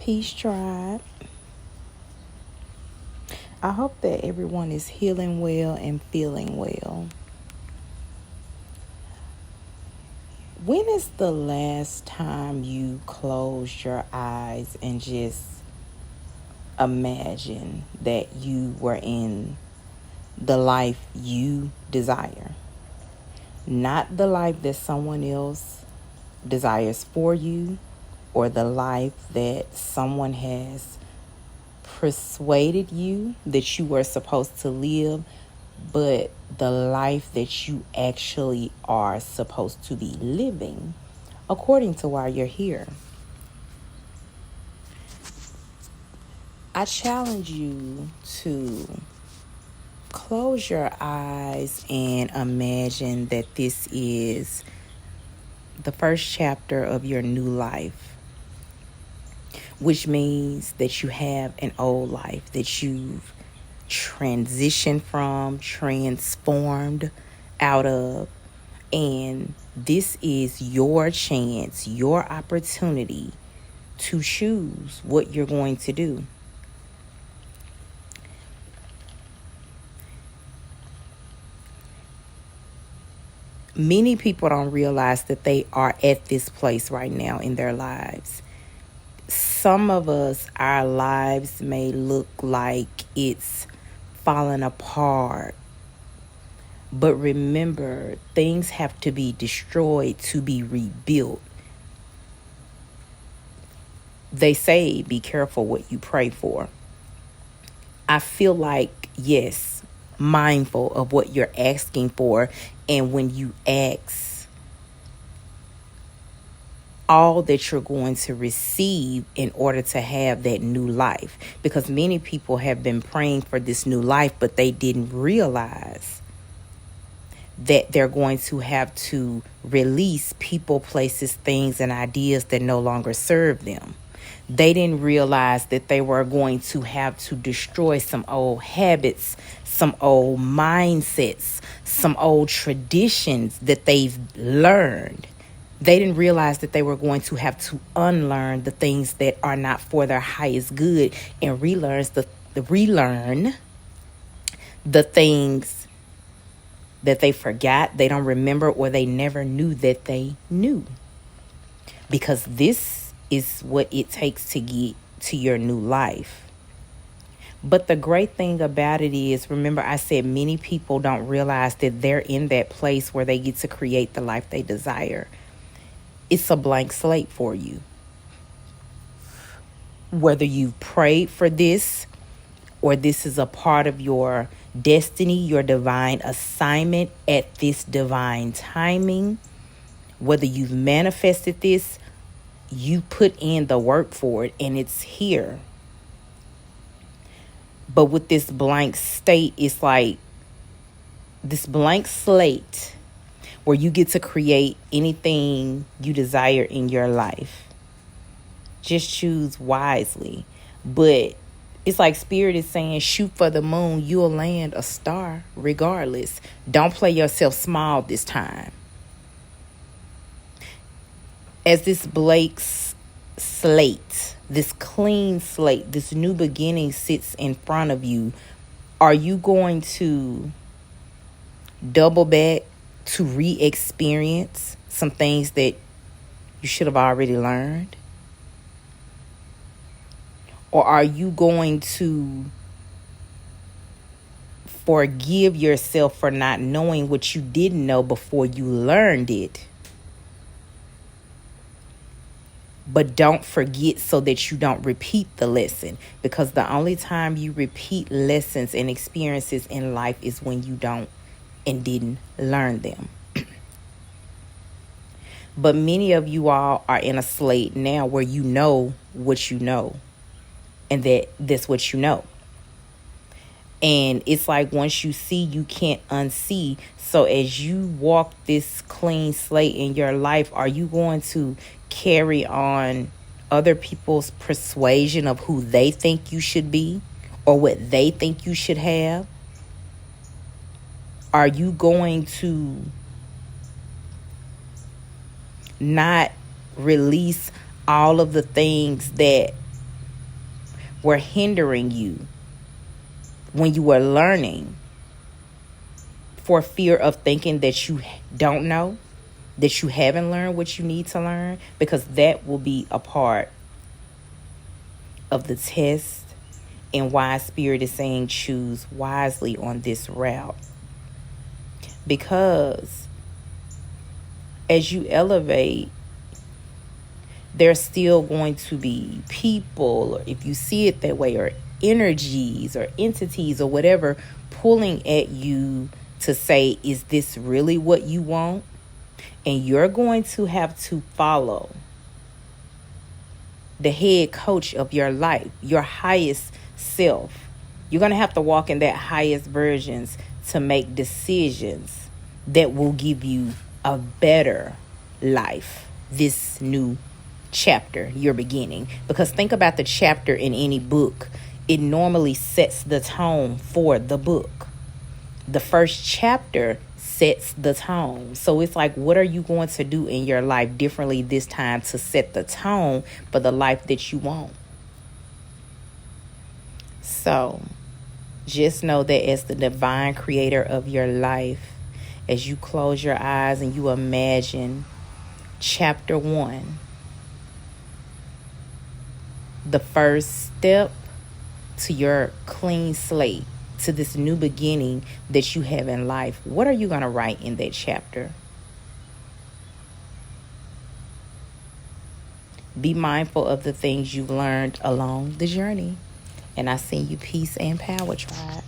Peace, tribe. I hope that everyone is healing well and feeling well. When is the last time you closed your eyes and just imagine that you were in the life you desire? Not the life that someone else desires for you, or the life that someone has persuaded you that you were supposed to live, but the life that you actually are supposed to be living according to why you're here. I challenge you to close your eyes and imagine that this is the first chapter of your new life, which means that you have an old life that you've transitioned from, transformed out of, and this is your chance, your opportunity to choose what you're going to do. Many people don't realize that they are at this place right now in their lives. Some of us, our lives may look like it's falling apart. But remember, things have to be destroyed to be rebuilt. They say, be careful what you pray for. I feel like, yes, mindful of what you're asking for. And when you ask, all that you're going to receive in order to have that new life. Because many people have been praying for this new life, but they didn't realize that they're going to have to release people, places, things, and ideas that no longer serve them. They didn't realize that they were going to have to destroy some old habits, some old mindsets, some old traditions that they've learned. They didn't realize that they were going to have to unlearn the things that are not for their highest good and relearn the things that they forgot, they don't remember, or they never knew that they knew. Because this is what it takes to get to your new life. But the great thing about it is, remember I said many people don't realize that they're in that place where they get to create the life they desire. It's a blank slate for you. Whether you prayed for this or this is a part of your destiny, your divine assignment at this divine timing, whether you've manifested this, you put in the work for it and it's here. But with this blank state, it's like this blank slate where you get to create anything you desire in your life. Just choose wisely. But it's like Spirit is saying, shoot for the moon, you'll land a star regardless. Don't play yourself small this time. As this blank slate, this clean slate, this new beginning sits in front of you, are you going to double back to re-experience some things that you should have already learned? Or are you going to forgive yourself for not knowing what you didn't know before you learned it? But don't forget so that you don't repeat the lesson. Because the only time you repeat lessons and experiences in life is when you don't and didn't learn them. But many of you all are in a slate now where you know what you know. And that's what you know. And it's like once you see, you can't unsee. So as you walk this clean slate in your life, are you going to carry on other people's persuasion of who they think you should be or what they think you should have? Are you going to not release all of the things that were hindering you when you were learning, for fear of thinking that you don't know, that you haven't learned what you need to learn, because that will be a part of the test and why Spirit is saying choose wisely on this route. Because as you elevate, there's still going to be people, or if you see it that way, or energies or entities or whatever, pulling at you to say, is this really what you want? And you're going to have to follow the head coach of your life, your highest self. You're going to have to walk in that highest versions to make decisions that will give you a better life, this new chapter you're beginning. Because think about the chapter in any book. It normally sets the tone for the book. The first chapter sets the tone. So it's like, what are you going to do in your life differently this time to set the tone for the life that you want? So just know that as the divine creator of your life, as you close your eyes and you imagine chapter 1, the first step to your clean slate, to this new beginning that you have in life, what are you going to write in that chapter? Be mindful of the things you've learned along the journey. And I send you peace and power, tribe.